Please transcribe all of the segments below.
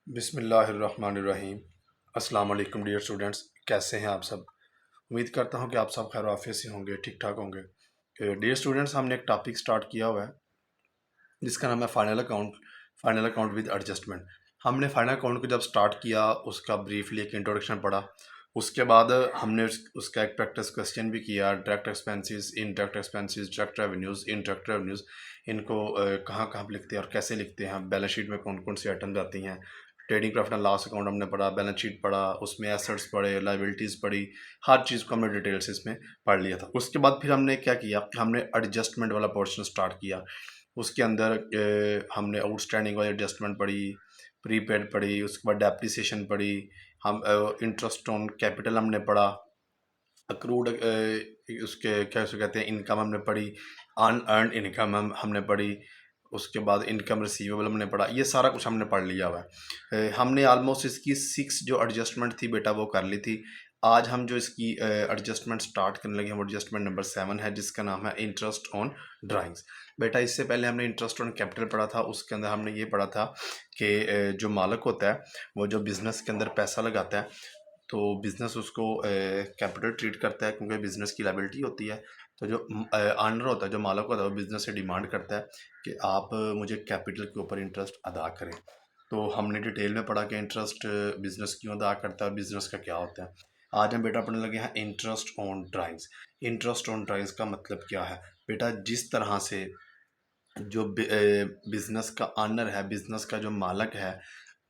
बिस्मिल्लाहिर्रहमानिर्रहीम। अस्सलाम वालेकुम डियर स्टूडेंट्स, कैसे हैं आप सब। उम्मीद करता हूं कि आप सब खैर आफियत से होंगे, ठीक ठाक होंगे। डियर स्टूडेंट्स, हमने एक टॉपिक स्टार्ट किया हुआ है जिसका नाम है फाइनल अकाउंट विद एडजस्टमेंट। हमने फाइनल अकाउंट को जब स्टार्ट किया उसका ब्रीफली एक इंट्रोडक्शन पढ़ा। उसके बाद हमने उसका एक प्रैक्टिस क्वेश्चन भी किया। Direct expenses, indirect expenses, direct revenues, indirect revenues, इनको कहाँ कहाँ लिखते हैं और कैसे लिखते हैं, बैलेंस शीट में कौन कौन सी आइटम आती हैं। Trading profit and loss account हमने पढ़ा, बैलेंस शीट पढ़ा, उसमें एसेट्स पढ़े, लाइबिलिटीज़ पढ़ी, हर चीज़ को हमने डिटेल्स इसमें पढ़ लिया था। उसके बाद फिर हमने क्या किया कि हमने एडजस्टमेंट वाला पोर्शन स्टार्ट किया। उसके अंदर हमने आउटस्टैंडिंग वाली एडजस्टमेंट पढ़ी, प्रीपेड पढ़ी, उसके बाद डेप्रिसिएशन पढ़ी, हम इंटरेस्ट ऑन कैपिटल हमने पढ़ा, अक्रूड उसके क्या उसको कहते हैं इनकम हमने पढ़ी, अनअर्नड इनकम हमने पढ़ी, उसके बाद इनकम रिसीवेबल हमने पढ़ा। ये सारा कुछ हमने पढ़ लिया हुआ है। हमने ऑलमोस्ट इसकी 6 जो एडजस्टमेंट थी बेटा वो कर ली थी। आज हम जो इसकी एडजस्टमेंट स्टार्ट करने लगे हैं वो एडजस्टमेंट नंबर 7 है, जिसका नाम है इंटरेस्ट ऑन ड्राइंग्स। बेटा इससे पहले हमने इंटरेस्ट ऑन कैपिटल पढ़ा था। उसके अंदर हमने ये पढ़ा था कि जो मालिक होता है वो जो बिज़नेस के अंदर पैसा लगाता है तो बिज़नेस उसको कैपिटल ट्रीट करता है, क्योंकि बिज़नेस की लायबिलिटी होती है। तो जो ऑनर होता है, जो मालिक होता है, वो बिज़नेस से डिमांड करता है कि आप मुझे कैपिटल के ऊपर इंटरेस्ट अदा करें। तो हमने डिटेल में पढ़ा कि इंटरेस्ट बिज़नेस क्यों अदा करता है और बिज़नेस का क्या होता है। आज हम बेटा पढ़ने लगे हैं interest on drawings. Interest on drawings का मतलब क्या है बेटा? जिस तरह से जो बिज़नेस का ऑनर है, बिज़नेस का जो मालिक है,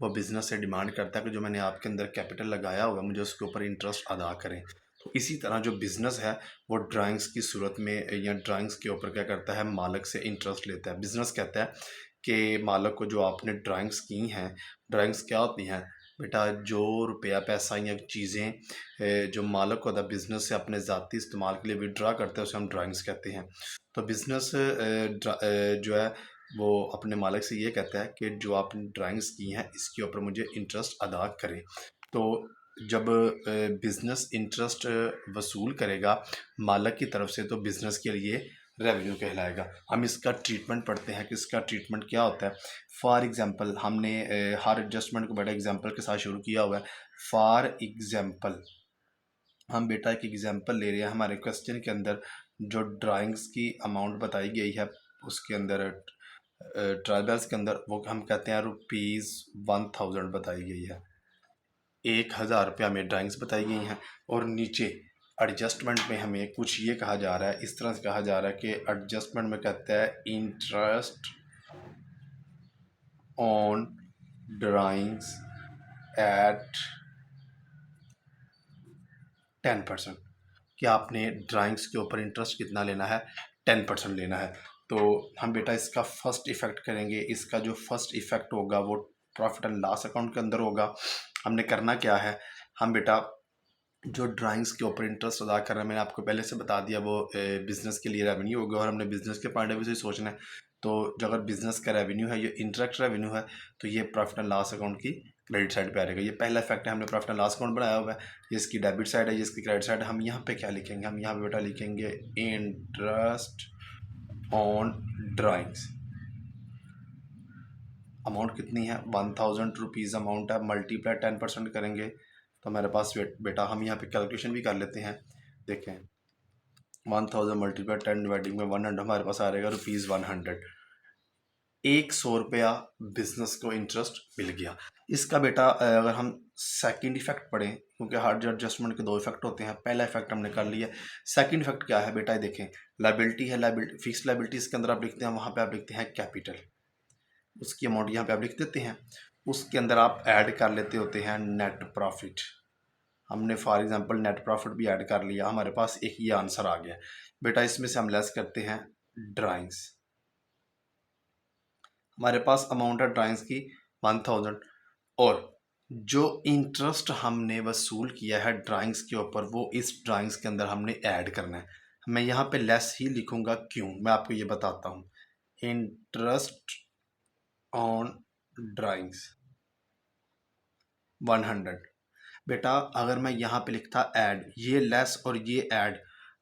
वो बिज़नेस से डिमांड करता है कि जो मैंने आपके अंदर कैपिटल लगाया हुआ है मुझे उसके ऊपर इंटरेस्ट अदा करें। तो इसी तरह जो बिज़नेस है वो ड्राइंग्स की सूरत में या ड्राइंग्स के ऊपर क्या करता है, मालिक से इंटरेस्ट लेता है। बिज़नेस कहता है कि मालिक को जो आपने ड्राइंग्स की हैं, ड्राइंग्स क्या होती हैं बेटा? जो रुपया पैसा या चीज़ें जो मालिक होता है बिज़नेस से अपने ज़ाती इस्तेमाल के लिए विड्रा करते हैं, उसे हम ड्राइंग्स कहते हैं। तो बिज़नेस जो है वो अपने मालिक से ये कहता है कि जो आपने ड्राइंग्स की हैं इसके ऊपर मुझे इंटरेस्ट अदा करें। तो जब बिज़नेस इंटरेस्ट वसूल करेगा मालिक की तरफ से तो बिज़नेस के लिए रेवेन्यू कहलाएगा। हम इसका ट्रीटमेंट पढ़ते हैं कि इसका ट्रीटमेंट क्या होता है। फॉर एग्ज़ाम्पल हमने हर एडजस्टमेंट को बेटा एग्जांपल के साथ शुरू किया हुआ है। फॉर एग्ज़ाम्पल हम बेटा एक एग्जांपल ले रहे हैं। हमारे क्वेश्चन के अंदर जो ड्राइंग्स की अमाउंट बताई गई है उसके अंदर ट्रायल्स के अंदर वो हम कहते हैं ₹1000 बताई गई है। 1000 रुपया में ड्राइंग्स बताई गई हैं। और नीचे एडजस्टमेंट में हमें कुछ ये कहा जा रहा है, इस तरह से कहा जा रहा है कि एडजस्टमेंट में कहता है इंटरेस्ट ऑन ड्राइंग्स एट 10%। कि आपने ड्राइंग्स के ऊपर इंटरेस्ट कितना लेना है? 10% लेना है। तो हम बेटा इसका फर्स्ट इफ़ेक्ट करेंगे। इसका जो फर्स्ट इफ़ेक्ट होगा वो प्रॉफिट एंड लॉस अकाउंट के अंदर होगा। हमने करना क्या है, हम बेटा जो ड्राइंग्स के ऊपर इंटरेस्ट अदा कर रहे हैं मैंने आपको पहले से बता दिया, वो बिज़नेस के लिए रेवेन्यू होगा और हमने बिज़नेस के पॉइंट ऑफ व्यू से सोचना है। तो जो अगर बिज़नेस का रेवेन्यू है, ये इंटरेक्ट रेवेन्यू है, तो ये प्रॉफिट एंड लॉस अकाउंट की क्रेडिट साइड पे आ जाएगा। ये पहला इफेक्ट है, हमने प्रॉफिट एंड लॉस अकाउंट बनाया हुआ है। ये इसकी डेबिट साइड है, ये इसकी क्रेडिट साइड है। हम यहाँ पे क्या लिखेंगे? हम यहाँ पे बेटा लिखेंगे इंटरेस्ट ऑन ड्राइंग्स। अमाउंट कितनी है? ₹1000 अमाउंट है। मल्टीप्लाई 10% करेंगे तो हमारे पास बेटा हम यहाँ पे कैलकुलेशन भी कर लेते हैं। देखें 1000 मल्टीप्लाई 10 डिवाइडिंग में 100 हमारे पास आ रहेगा ₹100। 100 रुपया बिजनेस को इंटरेस्ट मिल गया। इसका बेटा अगर हम सेकंड इफेक्ट पढ़ें, क्योंकि हार्ड एडजस्टमेंट के 2 इफेक्ट होते हैं। पहला इफेक्ट हमने कर लिया। सेकंड इफेक्ट क्या है बेटा? ये देखें, लाइबिलिटी है, लाइबिलिटी फिक्स लाइबिलिटीज़ के अंदर आप लिखते हैं, वहाँ पे आप लिखते हैं कैपिटल। उसकी अमाउंट यहाँ पे आप लिख देते हैं। उसके अंदर आप ऐड कर लेते होते हैं नेट प्रॉफिट। हमने फॉर एग्जांपल नेट प्रॉफिट भी ऐड कर लिया, हमारे पास एक ये आंसर आ गया। बेटा इसमें से हम लेस करते हैं ड्राइंग्स। हमारे पास अमाउंट है ड्राइंग्स की 1000, और जो इंटरेस्ट हमने वसूल किया है ड्राइंग्स के ऊपर वो इस ड्राइंग्स के अंदर हमने ऐड करना है। मैं यहाँ पे लेस ही लिखूंगा, क्यों मैं आपको ये बताता हूँ। Interest on drawings 100। बेटा अगर मैं यहाँ पे लिखता ऐड, ये लेस और ये ऐड,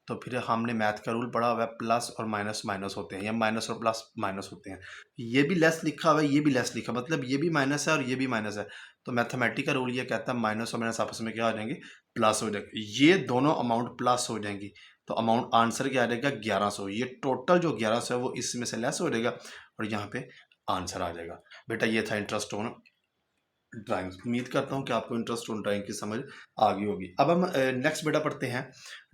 तो फिर हमने मैथ का रूल पढ़ा हुआ है, प्लस और माइनस माइनस होते हैं, या माइनस और प्लस माइनस होते हैं। ये भी लेस लिखा हुआ है, ये भी लेस लिखा, मतलब ये भी माइनस है और ये भी माइनस है। तो मैथमेटिक का रूल ये कहता है माइनस और माइनस आपस में क्या हो जाएंगे, प्लस हो जाएंगे। ये दोनों अमाउंट प्लस हो जाएंगी, तो अमाउंट आंसर क्या आ जाएगा 1100। ये टोटल जो 1100 है वो इसमें से लेस हो जाएगा और यहाँ पे आंसर आ जाएगा। बेटा ये था इंटरेस्ट ऑन ड्राइंग। उम्मीद करता हूँ कि आपको इंटरेस्ट ऑन ड्राइंग की समझ आ गई होगी। अब हम नेक्स्ट बेटा पढ़ते हैं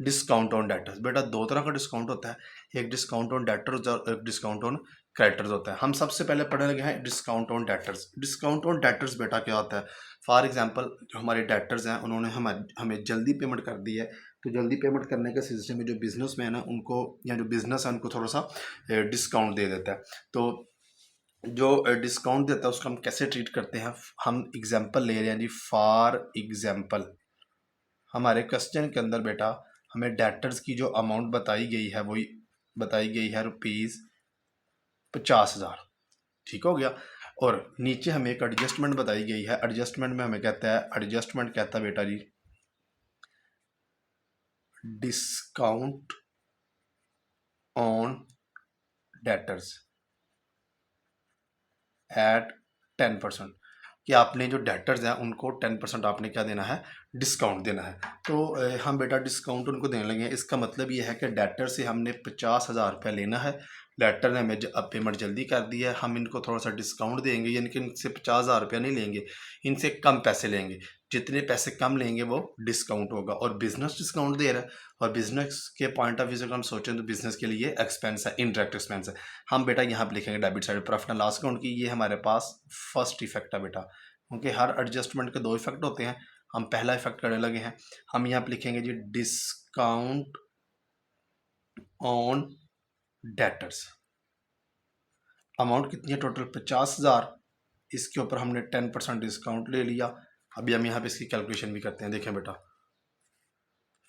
डिस्काउंट ऑन डेटर्स। बेटा दो तरह का डिस्काउंट होता है, एक डिस्काउंट ऑन डेटर्स और एक डिस्काउंट ऑन क्रेडिटर्स होता है। हम सबसे पहले पढ़ने लगे हैं discount on debtors. Discount on debtors बेटा क्या होता है, फॉर एग्जांपल जो हमारे डेटर्स हैं उन्होंने हमें जल्दी पेमेंट कर दी है, तो जल्दी पेमेंट करने के सिलसिले में जो बिजनेसमैन है उनको, या जो बिजनेस है उनको थोड़ा सा डिस्काउंट दे देता है। तो जो डिस्काउंट देता है उसको हम कैसे ट्रीट करते हैं, हम एग्जांपल ले रहे हैं जी। फॉर एग्जांपल हमारे क्वेश्चन के अंदर बेटा हमें डेटर्स की जो अमाउंट बताई गई है वही बताई गई है ₹50,000। ठीक हो गया। और नीचे हमें एक एडजस्टमेंट बताई गई है, एडजस्टमेंट में हमें कहता है, एडजस्टमेंट कहता है बेटा जी डिस्काउंट ऑन डेटर्स एट 10%, कि आपने जो डेटर्स हैं उनको 10% आपने क्या देना है, डिस्काउंट देना है। तो हम बेटा डिस्काउंट उनको देने लगे हैं। इसका मतलब ये है कि डेटर से हमने 50,000 रुपया लेना है, डेटर ने हमें अब पेमेंट जल्दी कर दी है, हम इनको थोड़ा सा डिस्काउंट देंगे, यानी कि इनसे 50,000 रुपया नहीं लेंगे, इनसे कम पैसे लेंगे। जितने पैसे कम लेंगे वो डिस्काउंट होगा। और बिजनेस डिस्काउंट दे रहा है, और बिजनेस के पॉइंट ऑफ व्यू से अगर हम सोचें तो बिजनेस के लिए एक्सपेंस है, इनडायरेक्ट एक्सपेंस है। हम बेटा यहाँ पे लिखेंगे debit side profit and loss account की, ये हमारे पास फर्स्ट इफेक्ट है बेटा, क्योंकि हर एडजस्टमेंट के दो इफेक्ट होते हैं। हम पहला इफेक्ट करने लगे हैं, हम यहाँ पे लिखेंगे जी डिस्काउंट ऑन डेटर्स। अमाउंट कितनी है टोटल 50,000, इसके ऊपर हमने 10% डिस्काउंट ले लिया। अभी हम यहाँ पे इसकी कैलकुलेशन भी करते हैं। देखें बेटा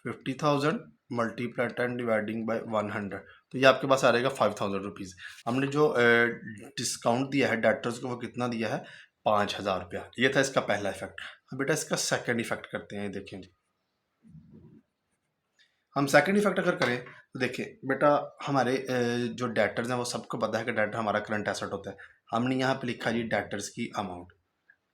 50,000 मल्टीप्लाई 10 डिवाइडिंग बाय 100, तो ये आपके पास आ रहेगा 5,000 रुपीज़। हमने जो डिस्काउंट दिया है डेटर्स को वो कितना दिया है, 5,000 रुपया। ये था इसका पहला इफेक्ट। अब बेटा इसका सेकंड इफेक्ट करते हैं। देखें जी हम सेकंड इफेक्ट अगर करें तो देखिए बेटा हमारे जो डेटर्स हैं वो सबको पता है कि डेटर हमारा करंट एसेट होता है। हमने यहाँ पे लिखा जी डेटर्स की अमाउंट,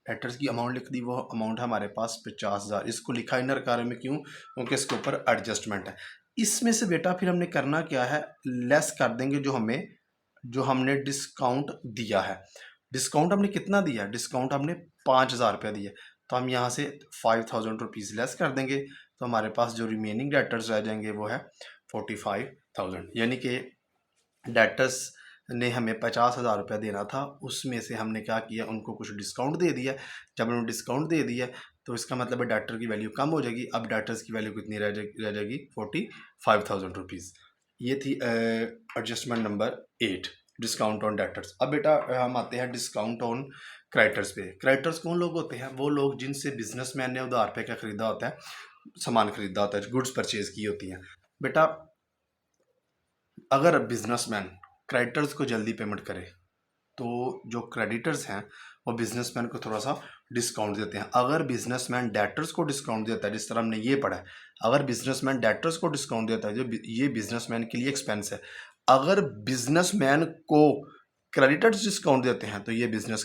डेटर्स की अमाउंट लिख दी, वो अमाउंट है हमारे पास 50,000। इसको लिखा इनर कार्य में क्यों, क्योंकि इसके ऊपर एडजस्टमेंट है। इसमें से बेटा फिर हमने करना क्या है, लेस कर देंगे जो हमने डिस्काउंट दिया है। डिस्काउंट हमने कितना दिया, डिस्काउंट हमने 5,000 रुपया दिया, तो हम यहाँ से 5,000 रुपीज़ लेस कर देंगे, तो हमारे पास जो रिमेनिंग डेटर्स रह जाएंगे वो है 45,000। यानी कि डेटर्स ने हमें 50,000 रुपया देना था, उसमें से हमने क्या किया, उनको कुछ डिस्काउंट दे दिया। जब उन्होंने डिस्काउंट दे दिया तो इसका मतलब है डेटर की वैल्यू कम हो जाएगी। अब डेटर्स की वैल्यू कितनी रह जाएगी 45,000 रुपीज़। ये थी adjustment number 8, discount on debtors. अब बेटा हम आते हैं डिस्काउंट ऑन क्रेडिटर्स पे। क्रेडिटर्स कौन लोग होते हैं, वो लोग जिनसे बिजनेसमैन ने उधार पे क्या खरीदा होता है, सामान खरीदा होता है, गुड्स परचेज की होती हैं। बेटा अगर बिजनेसमैन क्रेडिटर्स को जल्दी पेमेंट करे तो जो क्रेडिटर्स हैं वो बिजनेसमैन को थोड़ा सा डिस्काउंट देते हैं। अगर बिजनेसमैन डेटर्स को डिस्काउंट देता है, जिस तरह हमने ये पढ़ा है, अगर बिजनेसमैन डेटर्स को डिस्काउंट देता है, जो ये बिजनेसमैन के लिए एक्सपेंस है। अगर बिजनेसमैन को क्रेडिटर्स डिस्काउंट देते हैं तो ये बिजनेस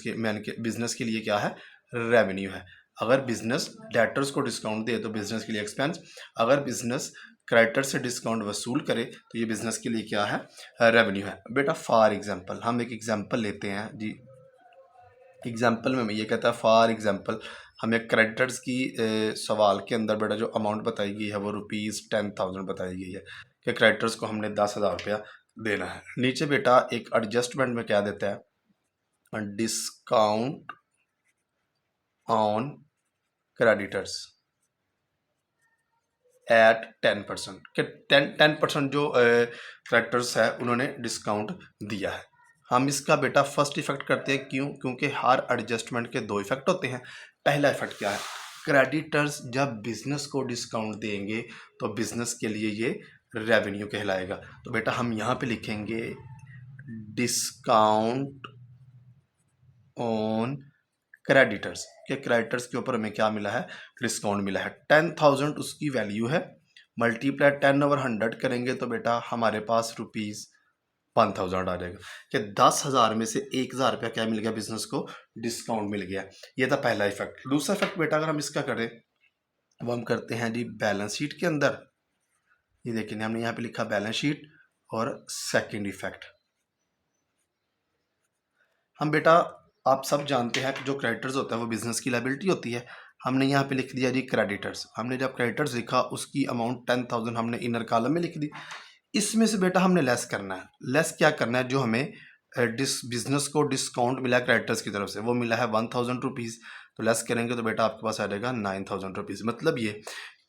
के लिए क्या है, रेवेन्यू है। अगर बिजनेस डेटर्स को डिस्काउंट दे तो बिजनेस के लिए एक्सपेंस, अगर बिजनेस क्रेडिटर से डिस्काउंट वसूल करे तो ये बिजनेस के लिए क्या है, रेवेन्यू है। बेटा फॉर एग्जांपल हम एक एग्जांपल लेते हैं जी। एग्जांपल में ये कहता है फॉर एग्जांपल हमें क्रेडिटर्स की सवाल के अंदर बेटा जो अमाउंट बताई गई है वो ₹10,000 बताई गई है कि क्रेडिटर्स को हमने 10,000 रुपया देना है। नीचे बेटा एक एडजस्टमेंट में क्या देता है, डिस्काउंट ऑन क्रेडिटर्स एट 10%, कि 10% जो क्रेडिटर्स है उन्होंने डिस्काउंट दिया है। हम इसका बेटा फर्स्ट इफेक्ट करते हैं, क्यों, क्योंकि हर एडजस्टमेंट के दो इफेक्ट होते हैं। पहला इफेक्ट क्या है, क्रेडिटर्स जब बिजनेस को डिस्काउंट देंगे तो बिजनेस के लिए ये रेवेन्यू कहलाएगा। तो बेटा हम यहाँ पे लिखेंगे डिस्काउंट ऑन क्रेडिटर्स के क्रेडिटर्स के ऊपर हमें क्या मिला है, डिस्काउंट मिला है। 10,000 उसकी वैल्यू है, मल्टीप्लाई 10/100 करेंगे तो बेटा हमारे पास ₹1000 आ जाएगा कि 10,000 में से 1,000 रुपया क्या मिल गया बिजनेस को, डिस्काउंट मिल गया। ये था पहला इफेक्ट। दूसरा इफेक्ट बेटा अगर हम इसका करें वो हम करते हैं जी बैलेंस शीट के अंदर। ये देखिए हमने यहाँ पे लिखा बैलेंस शीट और सेकंड इफेक्ट। हम बेटा आप सब जानते हैं कि जो क्रेडिटर्स होता है वो बिजनेस की लायबिलिटी होती है। हमने यहाँ पे लिख दिया जी क्रेडिटर्स। हमने जब क्रेडिटर्स लिखा उसकी अमाउंट 10,000 हमने इनर कॉलम में लिख दी। इसमें से बेटा हमने लेस करना है। लेस क्या करना है, जो हमें बिजनेस को डिस्काउंट मिला क्रेडिटर्स की तरफ से वो मिला है 1,000 रुपीज़। तो लेस करेंगे तो बेटा आपके पास आ जाएगा 9,000 रुपीज़। मतलब ये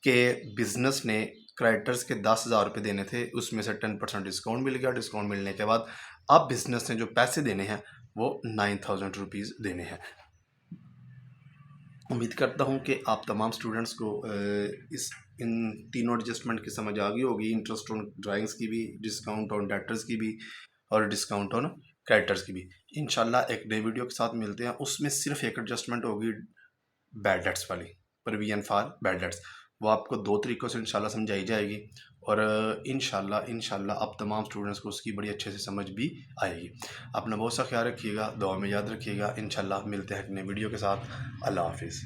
कि बिजनेस ने क्रेडिटर्स के 10,000 रुपये देने थे, उसमें से 10% डिस्काउंट मिल गया। डिस्काउंट मिलने के बाद अब बिजनेस ने जो पैसे देने हैं वो 9,000 रुपीज़ देने हैं। उम्मीद करता हूँ कि आप तमाम स्टूडेंट्स को इन तीनों एडजस्टमेंट की समझ आ गई होगी। इंटरेस्ट ऑन ड्राइंग्स की भी, डिस्काउंट ऑन डेटर्स की भी और डिस्काउंट ऑन क्रेडिटर्स की भी। इंशाल्लाह एक नई वीडियो के साथ मिलते हैं। उसमें सिर्फ एक एडजस्टमेंट होगी बैड डेट्स वाली, प्रोविजन फॉर बैड डेट्स। वो आपको 2 तरीक़ों से इंशाल्लाह समझाई जाएगी और इंशाल्लाह आप तमाम स्टूडेंट्स को उसकी बड़ी अच्छे से समझ भी आएगी। अपना बहुत सा ख्याल रखिएगा, दुआ में याद रखिएगा। इंशाल्लाह मिलते हैं एक नई वीडियो के साथ। अल्लाह हाफिज़।